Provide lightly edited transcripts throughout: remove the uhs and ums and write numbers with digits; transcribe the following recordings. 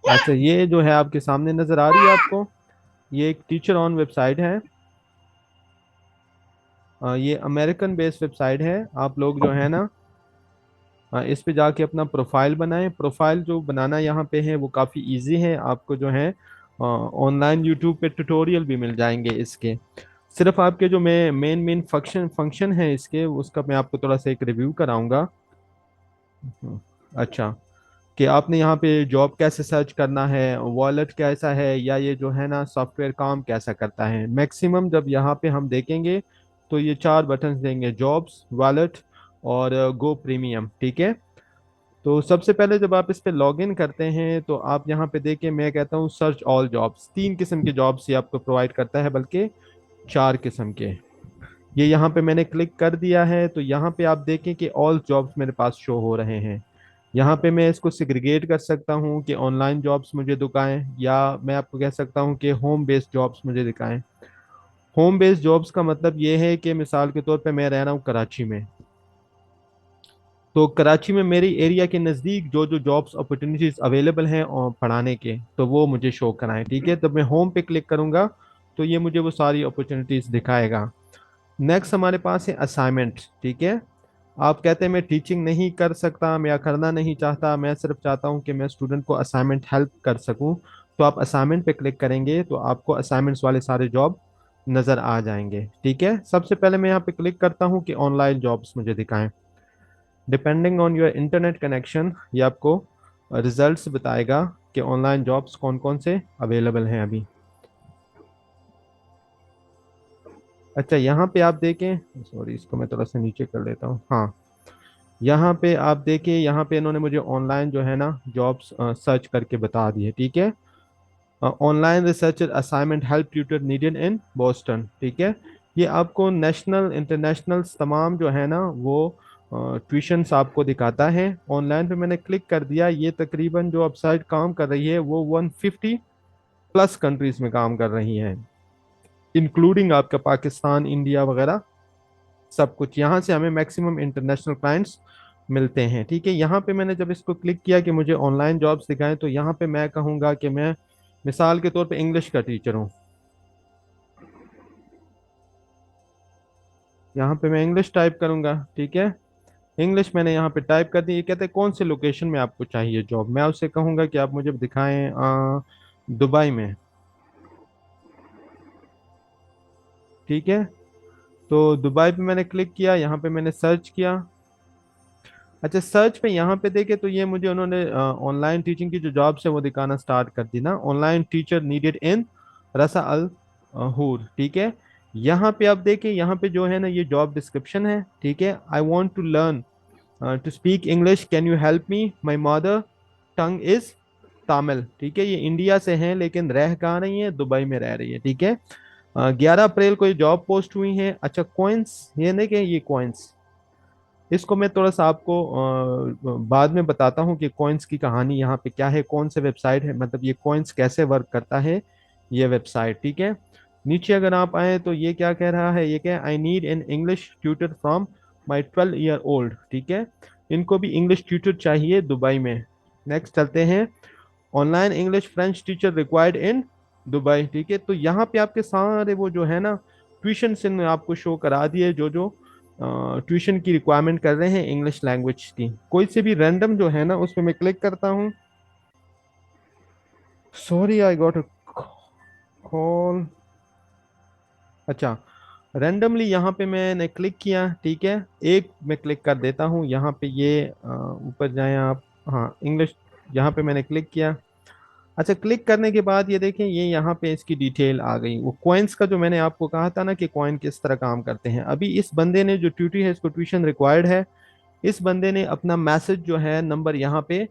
अच्छा, ये जो है आपके सामने नजर आ रही है आपको, ये एक टीचर ऑन वेबसाइट है। ये अमेरिकन बेस्ड वेबसाइट है। आप लोग जो है ना, इस पे जाके अपना प्रोफाइल बनाएं। प्रोफाइल जो बनाना यहाँ पे है वो काफ़ी इजी है। आपको जो है ऑनलाइन यूट्यूब पे ट्यूटोरियल भी मिल जाएंगे इसके। सिर्फ आपके जो मेन मेन फंक्शन फंक्शन है इसके, उसका मैं आपको थोड़ा सा एक रिव्यू कराऊंगा। अच्छा, कि आपने यहाँ पे जॉब कैसे सर्च करना है, वॉलेट कैसा है, या ये जो है ना सॉफ्टवेयर काम कैसा करता है। मैक्सिमम जब यहाँ पे हम देखेंगे तो ये चार बटन्स देंगे: जॉब्स, वॉलेट और गो प्रीमियम। ठीक है। तो सबसे पहले जब आप इस पे लॉग इन करते हैं तो आप यहाँ पे देखिए, मैं कहता हूँ सर्च ऑल जॉब्स। तीन किस्म के जॉब्स ये आपको प्रोवाइड करता है, बल्कि चार किस्म के। ये यहाँ पे मैंने क्लिक कर दिया है तो यहाँ पे आप देखें कि ऑल जॉब्स मेरे पास शो हो रहे हैं। यहाँ पे मैं इसको सिग्रीगेट कर सकता हूँ कि ऑनलाइन जॉब्स मुझे दिखाएं, या मैं आपको कह सकता हूँ कि होम बेस्ड जॉब्स मुझे दिखाएं। होम बेस्ड जॉब्स का मतलब ये है कि मिसाल के तौर पे मैं रह रहा हूँ कराची में, तो कराची में मेरी एरिया के नज़दीक जो जो जॉब्स अपॉर्चुनिटीज अवेलेबल हैं और पढ़ाने के, तो वो मुझे शो कराएं। ठीक है, तब मैं होम पे क्लिक करूंगा तो ये मुझे वो सारी अपॉर्चुनिटीज दिखाएगा। नेक्स्ट हमारे पास है असाइनमेंट। ठीक है। आप कहते हैं मैं टीचिंग नहीं कर सकता, मैं या करना नहीं चाहता, मैं सिर्फ चाहता हूं कि मैं स्टूडेंट को असाइनमेंट हेल्प कर सकूं, तो आप असाइनमेंट पे क्लिक करेंगे तो आपको असाइनमेंट्स वाले सारे जॉब नज़र आ जाएंगे। ठीक है। सबसे पहले मैं यहाँ पे क्लिक करता हूँ कि ऑनलाइन जॉब्स मुझे दिखाएं। Depending on your internet connection ये आपको रिजल्ट्स बताएगा कि ऑनलाइन जॉब्स कौन कौन से अवेलेबल हैं अभी। अच्छा, यहाँ पे आप देखें, सॉरी इसको मैं थोड़ा सा नीचे कर लेता हूँ। हाँ, यहाँ पे आप देखिए, यहाँ पे इन्होंने मुझे ऑनलाइन जो है ना जॉब्स सर्च करके बता दी है। ठीक है। Online researcher assignment help tutor needed in Boston. ठीक है। ये आपको नेशनल इंटरनेशनल तमाम जो है ना वो ट्यूशन्स आपको दिखाता है। ऑनलाइन पे मैंने क्लिक कर दिया। ये तकरीबन जो वेबसाइट काम कर रही है वो 150 प्लस कंट्रीज में काम कर रही है, इंक्लूडिंग आपका पाकिस्तान, इंडिया वगैरह सब कुछ। यहाँ से हमें मैक्सिमम इंटरनेशनल क्लाइंट्स मिलते हैं। ठीक है। यहाँ पे मैंने जब इसको क्लिक किया कि मुझे ऑनलाइन जॉब्स दिखाएं, तो यहाँ पे मैं कहूँगा कि मैं मिसाल के तौर पे इंग्लिश का टीचर हूँ। यहाँ पे मैं इंग्लिश टाइप करूंगा। ठीक है। इंग्लिश मैंने यहाँ पे टाइप कर दी। ये कहते हैं कौन से लोकेशन में आपको चाहिए जॉब। मैं उससे कहूँगा कि आप मुझे दिखाएं दुबई में। ठीक है। तो दुबई पे मैंने क्लिक किया, यहाँ पे मैंने सर्च किया। अच्छा, सर्च पे यहाँ पे देखे तो ये मुझे उन्होंने ऑनलाइन टीचिंग की जो जॉब्स है वो दिखाना स्टार्ट कर दी ना। ऑनलाइन टीचर नीडेड इन रसा अल हूर। ठीक है। यहाँ पे आप देखें, यहाँ पे जो है ना ये जॉब डिस्क्रिप्शन है। ठीक है। I want to learn to speak English, can you help me, my mother tongue is Tamil. ठीक है। ये इंडिया से हैं लेकिन रह कहाँ रही है, दुबई में रह रही है। ठीक है। 11 अप्रैल को ये जॉब पोस्ट हुई है। अच्छा, कॉइन्स ये नहीं कि ये कॉइन्स, इसको मैं थोड़ा सा आपको बाद में बताता हूँ कि कॉइन्स की कहानी यहाँ पे क्या है, कौन से वेबसाइट है, मतलब ये कॉइन्स कैसे वर्क करता है ये वेबसाइट। ठीक है। नीचे अगर आप आए तो ये क्या कह रहा है, ये क्या, I need an English tutor from my 12 year old. ठीक है। इनको भी इंग्लिश ट्यूटर चाहिए दुबई में। नेक्स्ट चलते हैं, online English French teacher required in Dubai. ठीक है। तो यहाँ पे आपके सारे वो जो है ना ट्यूशन से आपको शो करा दिए, जो जो ट्यूशन की रिक्वायरमेंट कर रहे हैं इंग्लिश लैंग्वेज की। कोई से भी रैंडम जो है ना उस पर मैं क्लिक करता हूँ। Sorry I got a call. अच्छा, रैंडमली यहाँ पे मैंने क्लिक किया। ठीक है। एक मैं क्लिक कर देता हूँ यहाँ पे, ये ऊपर जाएं आप। हाँ, इंग्लिश, यहाँ पे मैंने क्लिक किया। अच्छा, क्लिक करने के बाद ये देखें, ये यहाँ पे इसकी डिटेल आ गई। वो कॉइन्स का जो मैंने आपको कहा था ना कि कॉइन किस तरह काम करते हैं, अभी इस बंदे ने जो ट्यूटी है इसको ट्यूशन रिक्वायर्ड है, इस बंदे ने अपना मैसेज जो है नंबर यहाँ पे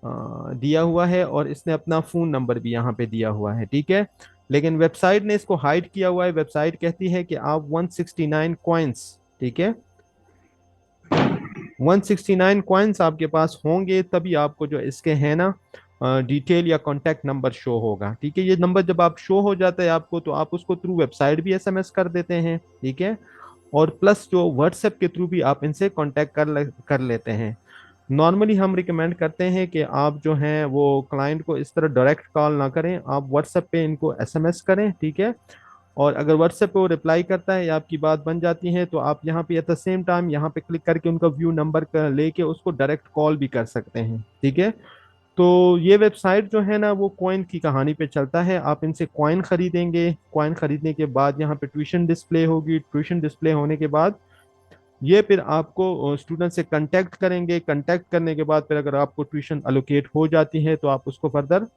दिया हुआ है, और इसने अपना फोन नंबर भी यहाँ पे दिया हुआ है। ठीक है। लेकिन वेबसाइट ने इसको हाइड किया हुआ है। वेबसाइट कहती है कि आप 169 कॉइन्स, ठीक है, 169 कॉइन्स आपके पास होंगे तभी आपको जो इसके है ना डिटेल या कॉन्टैक्ट नंबर शो होगा। ठीक है। ये नंबर जब आप शो हो जाता है आपको, तो आप उसको थ्रू वेबसाइट भी एसएमएस कर देते हैं। ठीक है। और प्लस जो व्हाट्सएप के थ्रू भी आप इनसे कांटेक्ट कर लेते हैं। नॉर्मली हम रिकमेंड करते हैं कि आप जो हैं वो क्लाइंट को इस तरह डायरेक्ट कॉल ना करें, आप व्हाट्सएप पे इनको एसएमएस करें, ठीक है। और अगर व्हाट्सएप पे वो रिप्लाई करता है या आपकी बात बन जाती है तो आप यहाँ पे एट द सेम टाइम यहाँ पे क्लिक करके उनका व्यू नंबर लेके उसको डायरेक्ट कॉल भी कर सकते हैं, ठीक है। तो ये वेबसाइट जो है ना वो कॉइन की कहानी पे चलता है। आप इनसे कॉइन खरीदेंगे, कॉइन खरीदने के बाद यहाँ पे ट्यूशन डिस्प्ले होगी, ट्यूशन डिस्प्ले होने के बाद ये फिर आपको स्टूडेंट से कांटेक्ट करेंगे, कांटेक्ट करने के बाद फिर अगर आपको ट्यूशन अलोकेट हो जाती है तो आप उसको फर्दर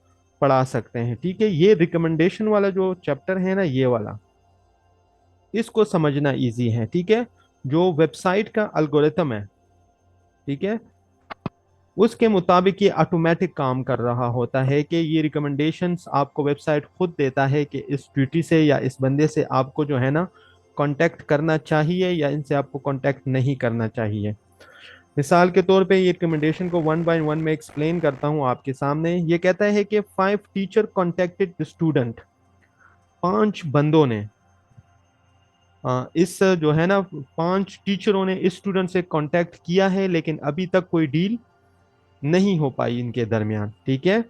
पढ़ा सकते हैं, ठीक है। ये रिकमेंडेशन वाला जो चैप्टर है ना ये वाला, इसको समझना इजी है, ठीक है। जो वेबसाइट का अल्गोरिथम है, ठीक है, उसके मुताबिक ये ऑटोमेटिक काम कर रहा होता है कि ये रिकमेंडेशंस आपको वेबसाइट खुद देता है कि इस ट्यूटी से या इस बंदे से आपको जो है ना कांटेक्ट करना चाहिए या इनसे आपको कांटेक्ट नहीं करना चाहिए। मिसाल के तौर पे ये रिकमेंडेशन को वन बाय वन में एक्सप्लेन करता हूँ आपके सामने। ये कहता है कि 5 टीचर कॉन्टेक्टेड द स्टूडेंट, 5 बंदों ने इस जो है ना 5 टीचरों ने इस स्टूडेंट से कांटेक्ट किया है लेकिन अभी तक कोई डील नहीं हो पाई इनके दरमियान, ठीक है।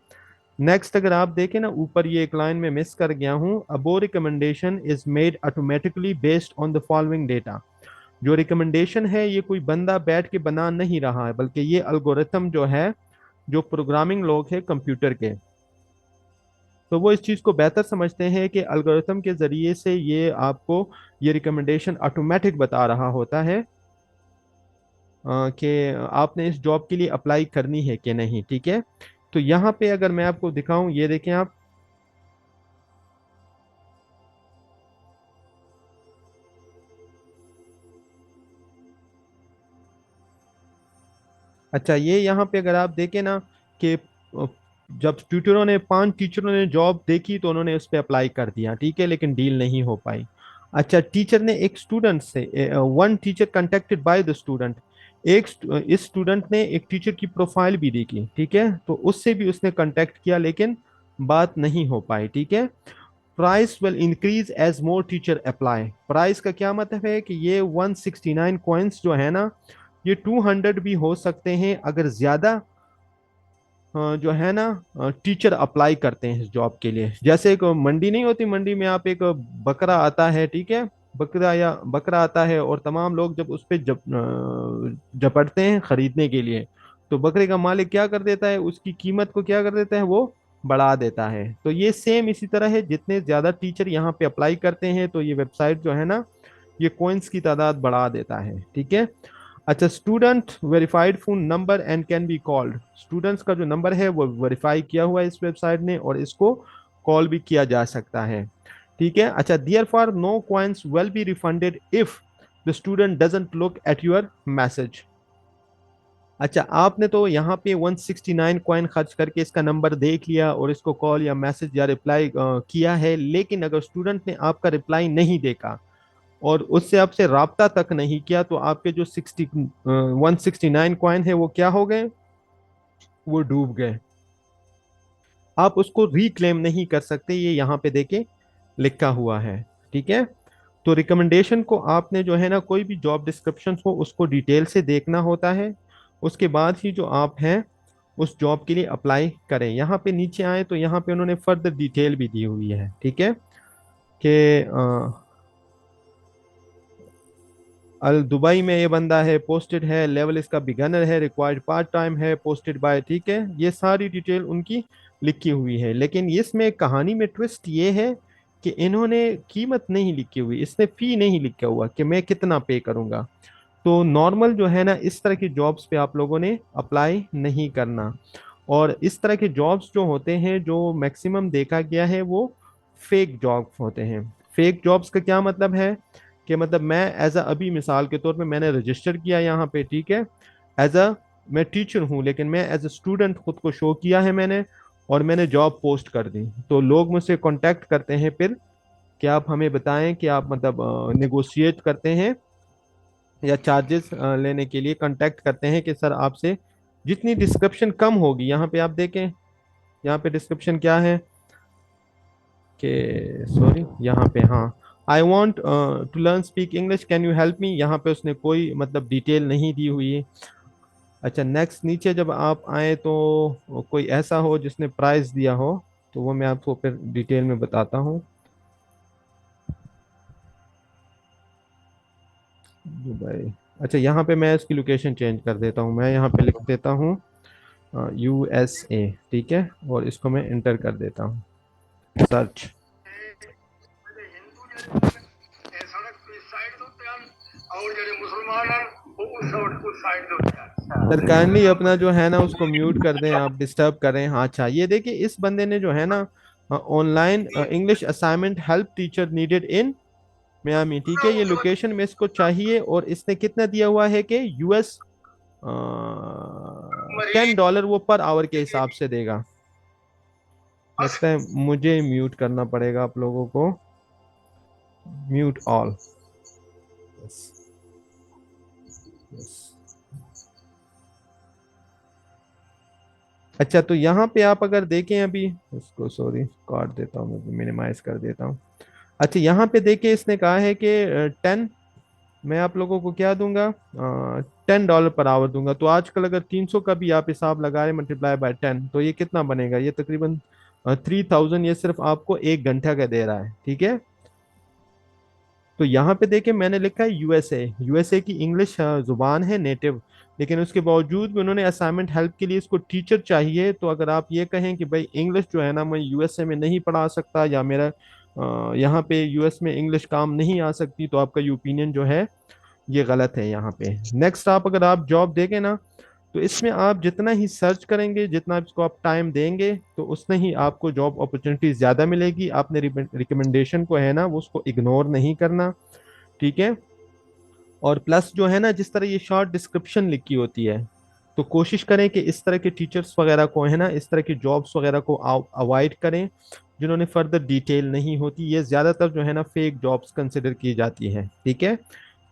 नेक्स्ट अगर आप देखें ना ऊपर ये एक लाइन में मिस कर गया हूं, above recommendation is made automatically based on the following data. जो रिकमेंडेशन है ये कोई बंदा बैठ के बना नहीं रहा है बल्कि ये अल्गोरिथम जो है, जो प्रोग्रामिंग लोग हैं कंप्यूटर के, तो वो इस चीज़ को बेहतर समझते हैं कि अल्गोरिथम के ज़रिए से ये आपको ये रिकमेंडेशन ऑटोमेटिक बता रहा होता है कि आपने इस जॉब के लिए अप्लाई करनी है कि नहीं, ठीक है। तो यहाँ पे अगर मैं आपको दिखाऊं, ये देखें आप, अच्छा ये यहाँ पे अगर आप देखें ना कि जब ट्यूटरों ने 5 टीचरों ने जॉब देखी तो उन्होंने उस पर अप्लाई कर दिया, ठीक है, लेकिन डील नहीं हो पाई। अच्छा टीचर ने एक स्टूडेंट से, one teacher contacted by the student, इस स्टूडेंट ने एक टीचर की प्रोफाइल भी देखी, ठीक है, तो उससे भी उसने कांटेक्ट किया लेकिन बात नहीं हो पाई, ठीक है। Price will increase as more teacher apply. Price का क्या मतलब है कि ये 169 कॉइन्स जो है ना ये 200 भी हो सकते हैं अगर ज्यादा जो है ना टीचर अप्लाई करते हैं इस जॉब के लिए। जैसे एक मंडी नहीं होती, मंडी में आप एक बकरा आता है, ठीक है, बकरा आता है और तमाम लोग जब उस पे झपटते हैं खरीदने के लिए, तो बकरे का मालिक क्या कर देता है, उसकी कीमत को क्या कर देता है, वो बढ़ा देता है। तो ये सेम इसी तरह है, जितने ज्यादा टीचर यहाँ पे अप्लाई करते हैं तो ये वेबसाइट जो है ना ये कॉइन्स की तादाद बढ़ा देता है, ठीक है। अच्छा student verified phone number and can be called, students का जो नंबर है वो वेरीफाई किया हुआ है इस वेबसाइट ने और इसको कॉल भी किया जा सकता है, ठीक है। अच्छा therefore no coins will be refunded if the student doesn't look at your message. अच्छा आपने तो यहाँ पे 169 कॉइन खर्च करके इसका नंबर देख लिया और इसको कॉल या मैसेज या रिप्लाई किया है, लेकिन अगर स्टूडेंट ने आपका रिप्लाई नहीं देखा और उससे आपसे राब्ता तक नहीं किया तो आपके जो 169 कॉइन है वो क्या हो गए, वो डूब गए। आप उसको रिक्लेम नहीं कर सकते, ये यहाँ पे देखे लिखा हुआ है, ठीक है। तो रिकमेंडेशन को आपने जो है ना कोई भी जॉब डिस्क्रिप्शन हो उसको डिटेल से देखना होता है, उसके बाद ही जो आप हैं उस जॉब के लिए अप्लाई करें। यहाँ पे नीचे आए तो यहाँ पे उन्होंने फर्दर डिटेल भी दी हुई है, ठीक है, कि अल दुबई में ये बंदा है, पोस्टेड है, लेवल इसका बिगनर है, रिक्वायर्ड पार्ट टाइम है, पोस्टेड बाय, ठीक है, ये सारी डिटेल उनकी लिखी हुई है। लेकिन इसमें कहानी में ट्विस्ट ये है कि इन्होंने कीमत नहीं लिखी हुई, इसने फी नहीं लिखा हुआ कि मैं कितना पे करूंगा। तो नॉर्मल जो है ना इस तरह की जॉब्स पे आप लोगों ने अप्लाई नहीं करना। और इस तरह के जॉब्स जो होते हैं जो मैक्सिमम देखा गया है वो फेक जॉब्स होते हैं। फेक जॉब्स का क्या मतलब है कि मतलब मैं एज अ अभी मिसाल के तौर पे मैंने रजिस्टर किया यहाँ पे, ठीक है, एज अ मैं टीचर हूँ लेकिन मैं एज अ स्टूडेंट खुद को शो किया है मैंने और मैंने जॉब पोस्ट कर दी, तो लोग मुझसे कांटेक्ट करते हैं फिर कि आप हमें बताएं कि आप मतलब नेगोशिएट करते हैं या चार्जेस लेने के लिए कांटेक्ट करते हैं कि सर आपसे जितनी डिस्क्रिप्शन कम होगी, यहाँ पे आप देखें, यहाँ पे डिस्क्रिप्शन क्या है कि सॉरी यहाँ पे, हाँ, I want to learn speak English can you help me, यहाँ पे उसने कोई मतलब डिटेल नहीं दी हुई है। अच्छा, नेक्स्ट नीचे जब आप आए तो कोई ऐसा हो जिसने प्राइस दिया हो, तो वो मैं आपको फिर डिटेल में बताता हूँ। दुबई। अच्छा, यहाँ पे मैं इसकी लोकेशन चेंज कर देता हूँ, मैं यहाँ पे लिख देता हूँ USA, ठीक है, और इसको मैं इंटर कर देता हूँ, सर्च। सर काइंडली अपना जो है ना उसको म्यूट कर दें, आप डिस्टर्ब कर रहे हैं। हाँ अच्छा, ये देखिए इस बंदे ने जो है ना online English assignment help teacher needed in Miami, ठीक है, ये लोकेशन में इसको चाहिए, और इसने कितना दिया हुआ है कि US $10 वो पर आवर के हिसाब से देगा। लगता है मुझे म्यूट करना पड़ेगा आप लोगों को, म्यूट ऑल। Yes, yes. अच्छा, तो यहाँ पे आप अगर देखें अभी, उसको सॉरी काट देता हूँ, मैं मिनिमाइज कर देता हूँ। अच्छा, यहाँ पे देखिए इसने कहा है कि 10, मैं आप लोगों को क्या दूंगा, $10 पर आवर दूंगा। तो आजकल अगर 300 का भी आप हिसाब लगा रहे मल्टीप्लाई बाय 10, तो ये कितना बनेगा, ये तकरीबन 3000, ये सिर्फ आपको 1 घंटा का दे रहा है, ठीक है। तो यहाँ पे देखिए मैंने लिखा है यूएसए की इंग्लिश जुबान है नेटिव, लेकिन उसके बावजूद भी उन्होंने असाइनमेंट हेल्प के लिए इसको टीचर चाहिए। तो अगर आप ये कहें कि भाई इंग्लिश जो है ना मैं यूएसए में नहीं पढ़ा सकता, या मेरा यहाँ पे यूएस में इंग्लिश काम नहीं आ सकती, तो आपका ये ओपिनियन जो है ये गलत है यहाँ पे। नेक्स्ट, आप अगर आप जॉब देंगे ना, तो इसमें आप जितना ही सर्च करेंगे, जितना इसको आप टाइम देंगे, तो उतना ही आपको जॉब अपॉर्चुनिटी ज्यादा मिलेगी। आपने रिकमेंडेशन को है ना वो उसको इग्नोर नहीं करना, ठीक है। और प्लस जो है ना, जिस तरह ये शॉर्ट डिस्क्रिप्शन लिखी होती है, तो कोशिश करें कि इस तरह के टीचर्स वगैरह को है ना, इस तरह की जॉब्स वगैरह को अवॉइड करें जिन्होंने फर्दर डिटेल नहीं होती। ये ज्यादातर जो है ना फेक जॉब्स कंसिडर की जाती है, ठीक है।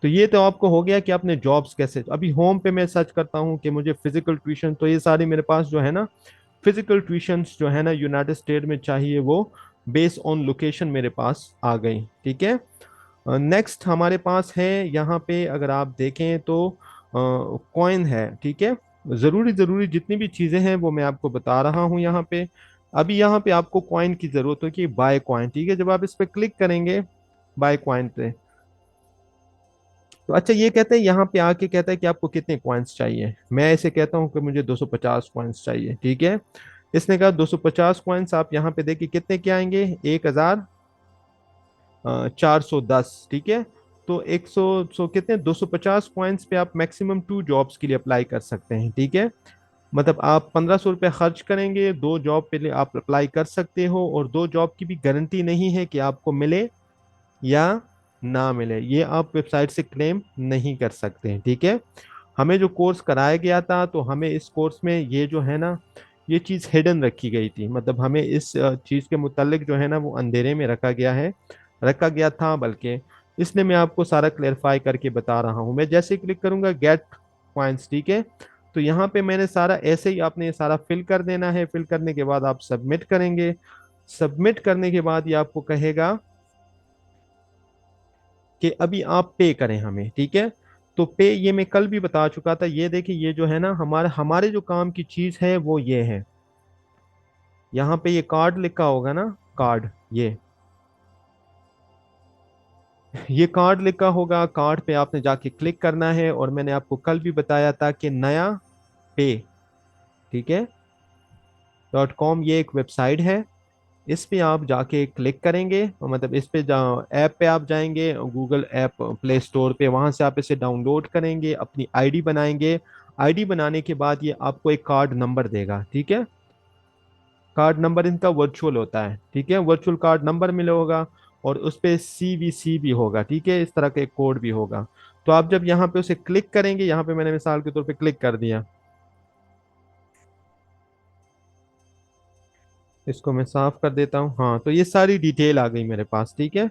तो ये तो आपको हो गया कि आपने जॉब्स कैसे। अभी होम पे मैं सर्च करता हूँ कि मुझे फिजिकल ट्यूशन, तो ये सारी मेरे पास जो है ना फिजिकल ट्यूशंस जो है ना यूनाइटेड स्टेट में चाहिए, वो बेस्ड ऑन लोकेशन मेरे पास आ गई, ठीक है। नेक्स्ट हमारे पास है यहाँ पे, अगर आप देखें तो कॉइन है, ठीक है। ज़रूरी ज़रूरी जितनी भी चीज़ें हैं वो मैं आपको बता रहा हूँ यहाँ पे। अभी यहाँ पे आपको कॉइन की ज़रूरत हो कि बाय कॉइन, ठीक है। जब आप इस पर क्लिक करेंगे बाय कॉइन पे, तो अच्छा ये कहते हैं यहाँ पे आके कहता है कि आपको कितने कॉइन्स चाहिए। मैं ऐसे कहता हूँ कि मुझे 250 कॉइन्स चाहिए, ठीक है। इसने कहा 250 कॉइन्स, आप यहाँ पे देखिए कितने के आएंगे, 1410, ठीक है। तो 100 कितने 250 पॉइंट्स पे आप मैक्सिमम 2 जॉब्स के लिए अप्लाई कर सकते हैं, ठीक है। मतलब आप 1500 रुपये खर्च करेंगे, 2 जॉब पे लिए आप अप्लाई कर सकते हो, और 2 जॉब की भी गारंटी नहीं है कि आपको मिले या ना मिले, ये आप वेबसाइट से क्लेम नहीं कर सकते हैं, ठीक है। हमें जो कोर्स कराया गया था, तो हमें इस कोर्स में ये जो है ना ये चीज़ हिडन रखी गई थी, मतलब हमें इस चीज़ के मुतालिक जो है ना वो अंधेरे में रखा गया है, रखा गया था बल्कि। इसलिए मैं आपको सारा क्लेरिफाई करके बता रहा हूँ। मैं जैसे क्लिक करूंगा गेट पॉइंट्स, ठीक है, तो यहाँ पे मैंने सारा ऐसे ही आपने ये सारा फिल कर देना है। फिल करने के बाद आप सबमिट करेंगे। सबमिट करने के बाद ये आपको कहेगा कि अभी आप पे करें हमें, ठीक है। तो पे ये मैं कल भी बता चुका था। ये देखिए ये जो है ना हमारे हमारे जो काम की चीज है वो ये है। यहाँ पे ये कार्ड लिखा होगा ना, कार्ड, ये कार्ड लिखा होगा। कार्ड पे आपने जाके क्लिक करना है, और मैंने आपको कल भी बताया था कि नया पे, ठीक है, .com ये एक वेबसाइट है। इस पे आप जाके क्लिक करेंगे, मतलब इस पे ऐप पे आप जाएंगे, गूगल ऐप प्ले स्टोर पे, वहां से आप इसे डाउनलोड करेंगे, अपनी आईडी बनाएंगे। आईडी बनाने के बाद ये आपको एक कार्ड नंबर देगा, ठीक है। कार्ड नंबर इनका वर्चुअल होता है, ठीक है, वर्चुअल कार्ड नंबर मिले होगा, और उस पे CVC भी होगा, ठीक है, इस तरह का एक कोड भी होगा। तो आप जब यहाँ पे उसे क्लिक करेंगे, यहाँ पे मैंने मिसाल के तौर पे क्लिक कर दिया, इसको मैं साफ कर देता हूँ। हाँ, तो ये सारी डिटेल आ गई मेरे पास, ठीक है।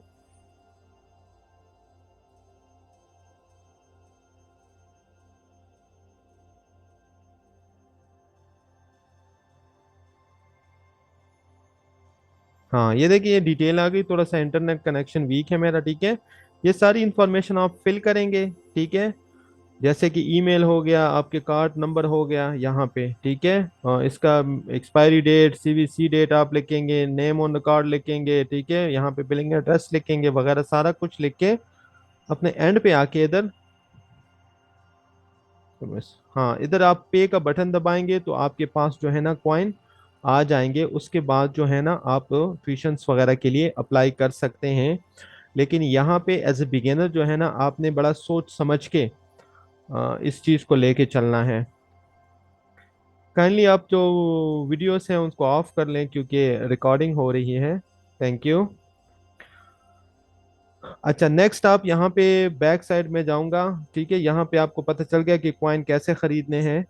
हाँ, ये देखिए ये डिटेल आ गई। थोड़ा सा इंटरनेट कनेक्शन वीक है मेरा, ठीक है। ये सारी इंफॉर्मेशन आप फिल करेंगे, ठीक है। जैसे कि ईमेल हो गया, आपके कार्ड नंबर हो गया यहाँ पे, ठीक है। इसका एक्सपायरी डेट, सीवीसी डेट आप लिखेंगे, नेम ऑन द कार्ड लिखेंगे, ठीक है, यहाँ पे बिलिंग एड्रेस लिखेंगे वगैरह सारा कुछ लिख के अपने एंड पे आके इधर, तो बस हाँ, इधर आप पे का बटन दबाएंगे तो आपके पास जो है ना कॉइन आ जाएंगे। उसके बाद जो है ना आप ट्यूशंस वगैरह के लिए अप्लाई कर सकते हैं। लेकिन यहाँ पे एज ए बिगिनर जो है ना आपने बड़ा सोच समझ के इस चीज़ को लेके चलना है। काइंडली आप जो वीडियोस हैं उनको ऑफ कर लें क्योंकि रिकॉर्डिंग हो रही है। Thank you. अच्छा, नेक्स्ट आप यहाँ पे बैक साइड में जाऊंगा, ठीक है। यहाँ पे आपको पता चल गया कि कॉइन कैसे खरीदने हैं।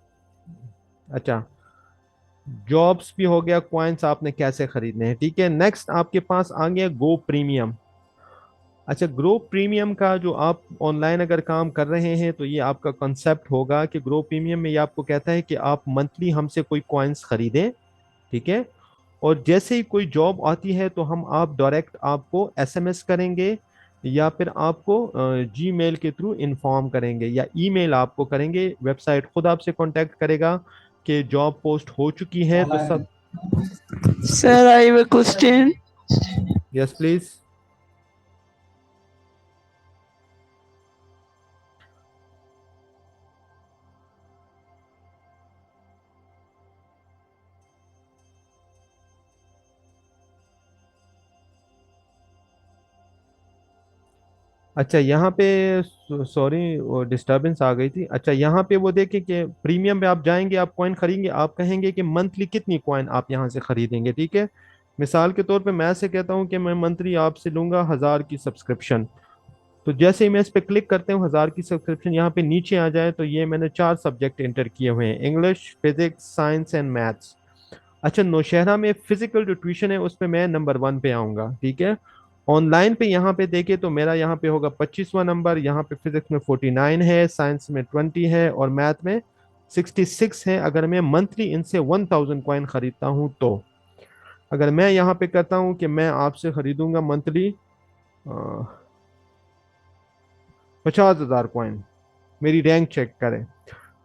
अच्छा, जॉब्स भी हो गया, कॉइन्स आपने कैसे खरीदने हैं, ठीक है। नेक्स्ट आपके पास आ गया गो प्रीमियम। अच्छा, ग्रो प्रीमियम का जो आप ऑनलाइन अगर काम कर रहे हैं तो ये आपका कंसेप्ट होगा कि ग्रो प्रीमियम में ये आपको कहता है कि आप मंथली हमसे कोई कॉइन्स खरीदें, ठीक है। और जैसे ही कोई जॉब आती है तो हम आप डायरेक्ट आपको एसएमएस करेंगे या फिर आपको जीमेल के थ्रू इन्फॉर्म करेंगे या ईमेल आपको करेंगे। वेबसाइट खुद आपसे कांटेक्ट करेगा कि जॉब पोस्ट हो चुकी है तो सब। Sir, I have a question. Yes please. अच्छा, यहाँ पे सॉरी डिस्टरबेंस आ गई थी। अच्छा, यहाँ पे वो देखें कि प्रीमियम पे आप जाएंगे, आप कॉइन खरीदेंगे, आप कहेंगे कि मंथली कितनी कॉइन आप यहाँ से खरीदेंगे, ठीक है। मिसाल के तौर पे मैं ऐसे कहता हूँ कि मैं मंथली आपसे लूंगा 1000 की सब्सक्रिप्शन। तो जैसे ही मैं इस पे क्लिक करते हूँ 1000 की सब्सक्रिप्शन यहाँ पे नीचे आ जाए तो ये मैंने 4 सब्जेक्ट इंटर किए हुए हैं, English, physics, science and maths. अच्छा, नौशहरा में फिजिकल जो ट्यूशन है उसमें मैं नंबर 1 पे आऊंगा, ठीक है। ऑनलाइन पे यहाँ पे देखे तो मेरा यहाँ पे होगा 25वां नंबर। यहाँ पे फिजिक्स में 49 है, साइंस में 20 है और मैथ में 66 है। अगर मैं मंथली इनसे 1000 कॉइन खरीदता हूँ तो अगर मैं यहाँ पे करता हूँ कि मैं आपसे खरीदूंगा मंथली 50,000 कॉइन, मेरी रैंक चेक करें।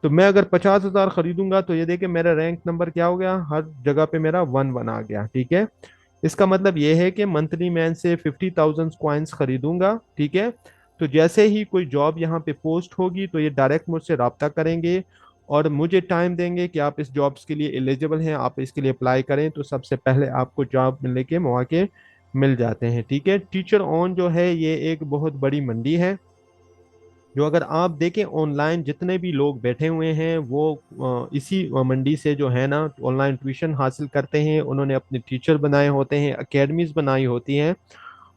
तो मैं अगर 50,000 खरीदूंगा तो ये देखे मेरा रैंक नंबर क्या हो गया, हर जगह पे मेरा 1 1 आ गया, ठीक है। इसका मतलब ये है कि मंथली मैं इनसे 50,000 कॉइन्स खरीदूंगा, ठीक है। तो जैसे ही कोई जॉब यहाँ पे पोस्ट होगी तो ये डायरेक्ट मुझसे रब्ता करेंगे और मुझे टाइम देंगे कि आप इस जॉब्स के लिए एलिजिबल हैं, आप इसके लिए अप्लाई करें। तो सबसे पहले आपको जॉब मिलने के मौके मिल जाते हैं, ठीक है। टीचर ऑन जो है ये एक बहुत बड़ी मंडी है, जो अगर आप देखें ऑनलाइन जितने भी लोग बैठे हुए हैं वो इसी मंडी से जो है ना ऑनलाइन ट्यूशन हासिल करते हैं। उन्होंने अपने टीचर बनाए होते हैं, एकेडमीज बनाई होती हैं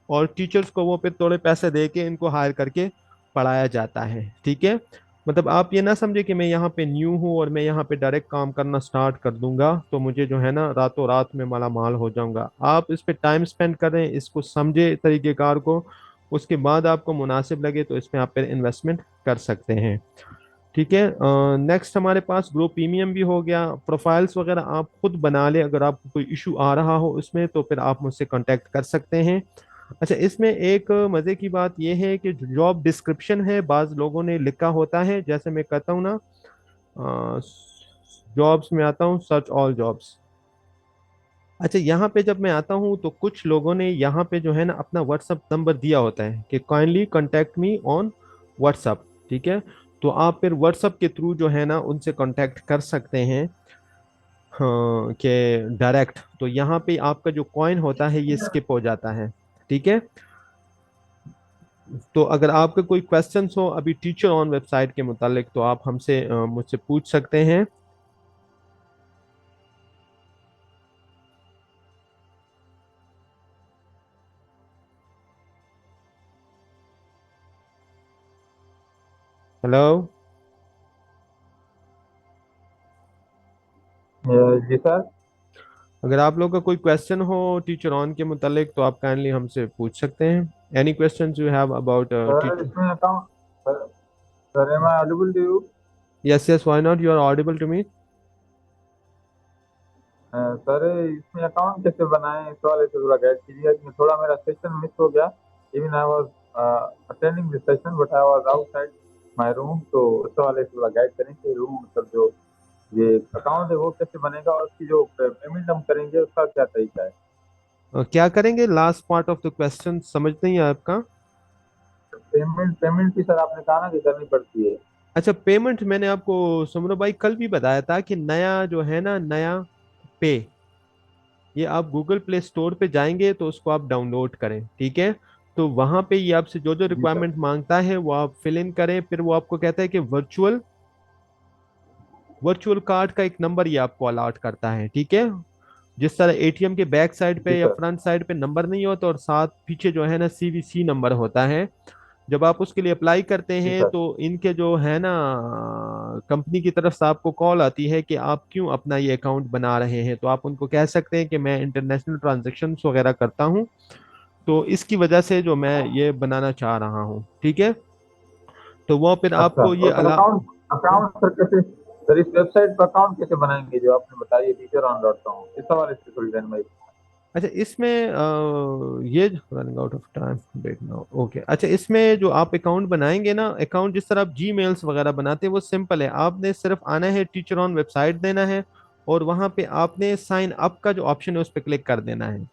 और टीचर्स को वो फिर थोड़े पैसे दे के इनको हायर करके पढ़ाया जाता है, ठीक है। मतलब आप ये ना समझे कि मैं यहाँ पे न्यू हूँ और मैं यहाँ पे डायरेक्ट काम करना स्टार्ट कर दूंगा तो मुझे जो है ना रातों रात में माला माल हो जाऊंगा। आप इस पे टाइम स्पेंड करें, इसको समझे तरीकेकार को, उसके बाद आपको मुनासिब लगे तो इसमें आप फिर इन्वेस्टमेंट कर सकते हैं, ठीक है। नेक्स्ट हमारे पास ग्रो प्रीमियम भी हो गया। प्रोफाइल्स वगैरह आप खुद बना ले, अगर आपको कोई इशू आ रहा हो उसमें तो फिर आप मुझसे कांटेक्ट कर सकते हैं। अच्छा, इसमें एक मज़े की बात यह है कि जॉब डिस्क्रिप्शन है बाज़ लोगों ने लिखा होता है, जैसे मैं कहता हूँ ना जॉब्स में आता हूँ सर्च ऑल जॉब्स। अच्छा, यहाँ पे जब मैं आता हूँ तो कुछ लोगों ने यहाँ पे जो है ना अपना व्हाट्सअप नंबर दिया होता है कि kindly contact me on WhatsApp, ठीक है। तो आप फिर व्हाट्सअप के थ्रू जो है ना उनसे कांटेक्ट कर सकते हैं, हाँ, कि डायरेक्ट। तो यहाँ पे आपका जो कॉइन होता है ये स्किप हो जाता है, ठीक है। तो अगर आपका कोई क्वेश्चंस हो अभी टीचर ऑन वेबसाइट के मुतालिक तो आप हमसे मुझसे पूछ सकते हैं। हेलो। जी सर। अगर आप लोग का कोई क्वेश्चन हो टीचर ऑन के मुतालिक तो आप काइंडली हमसे पूछ सकते हैं। Any question you have about sir teacher? इसमें account sir, sir am I audible to you? Yes yes, why not, you are audible to me. Sir इसमें अकाउंट कैसे बनाएं इस वाले से थोड़ा गाइड कीजिए, इसमें थोड़ा मेरा सेशन मिस हो गया। Even I was attending this session but I was outside. My room, तो उस वाले से थोड़ा गाइड करें कि रूम मतलब जो ये अकाउंट है वो कैसे बनेगा, और उसकी जो पेमेंट हम करेंगे उसका क्या तरीका है। क्या करेंगे, last part of the question समझ नहीं है आपका। पेमेंट पेमेंट भी सर आपने कहा ना कि करनी पड़ती है। अच्छा, पेमेंट मैंने आपको सुमरो भाई कल भी बताया था कि नया जो है ना, नया पे, ये आप गूगल प्ले स्टोर पे जाएंगे तो उसको आप डाउनलोड करें, ठीक है। तो वहां पे ये आपसे जो जो जी सर। रिक्वायरमेंट मांगता है वो आप फिल इन करें, फिर वो आपको कहता है कि वर्चुअल वर्चुअल कार्ड का एक नंबर ये आपको अलॉट करता है, ठीक है। जिस तरह एटीएम के बैक साइड जी पे या सर। फ्रंट साइड पे नंबर नहीं होता और साथ पीछे जो है ना सीवीसी नंबर होता है, जब आप उसके लिए अप्लाई करते जी हैं सर। तो इनके जो है ना कंपनी की तरफ से आपको कॉल आती है कि आप क्यों अपना ये अकाउंट बना रहे हैं, तो आप उनको कह सकते हैं कि मैं इंटरनेशनल ट्रांजैक्शंस वगैरह करता हूँ, तो इसकी वजह से जो मैं ये बनाना चाह रहा हूँ, ठीक है। तो वो फिर अच्छा, आपको ये और सर अला अकाउंट हाँ? अकाउंट सर कैसे, सर इस वेबसाइट पर अकाउंट कैसे बनाएंगे जो आपने बताया टीचर ऑन डॉट कॉम, इस हवाले से थोड़ी जानकारी। अच्छा, इसमें ये running out of time wait now, okay. अच्छा, इसमें जो आप अकाउंट बनाएंगे ना, अकाउंट जिस तरह आप जी मेल्स वगैरह बनाते हैं वो सिंपल है, आपने सिर्फ आना है, टीचर ऑन वेबसाइट देना है, और वहां पे आपने साइन अप का जो ऑप्शन है उस पर क्लिक कर देना है।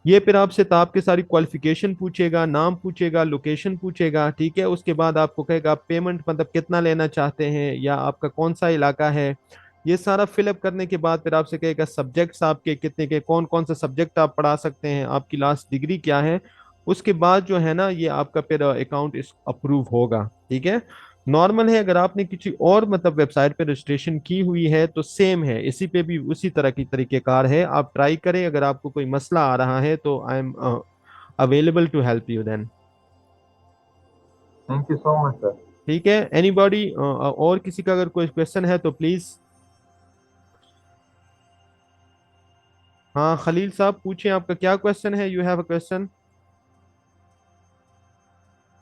ये फिर आपसे तो आपकी सारी क्वालिफिकेशन पूछेगा, नाम पूछेगा, लोकेशन पूछेगा, ठीक है। उसके बाद आपको कहेगा पेमेंट मतलब कितना लेना चाहते हैं या आपका कौन सा इलाका है। ये सारा फिलअप करने के बाद फिर आपसे कहेगा सब्जेक्ट्स आपके कितने के, कौन कौन से सब्जेक्ट आप पढ़ा सकते हैं, आपकी लास्ट डिग्री क्या है। उसके बाद जो है ना ये आपका फिर अकाउंट इस अप्रूव होगा, ठीक है। नॉर्मल है, अगर आपने किसी और मतलब वेबसाइट पे रजिस्ट्रेशन की हुई है तो सेम है, इसी पे भी उसी तरह की तरीकेकार है, आप ट्राई करें। अगर आपको कोई मसला आ रहा है तो I am available to help you then. Thank you so much sir. ठीक है, एनीबॉडी और किसी का अगर कोई क्वेश्चन है तो प्लीज। हाँ खलील साहब पूछें, आपका क्या क्वेश्चन है, यू हैव अ क्वेश्चन।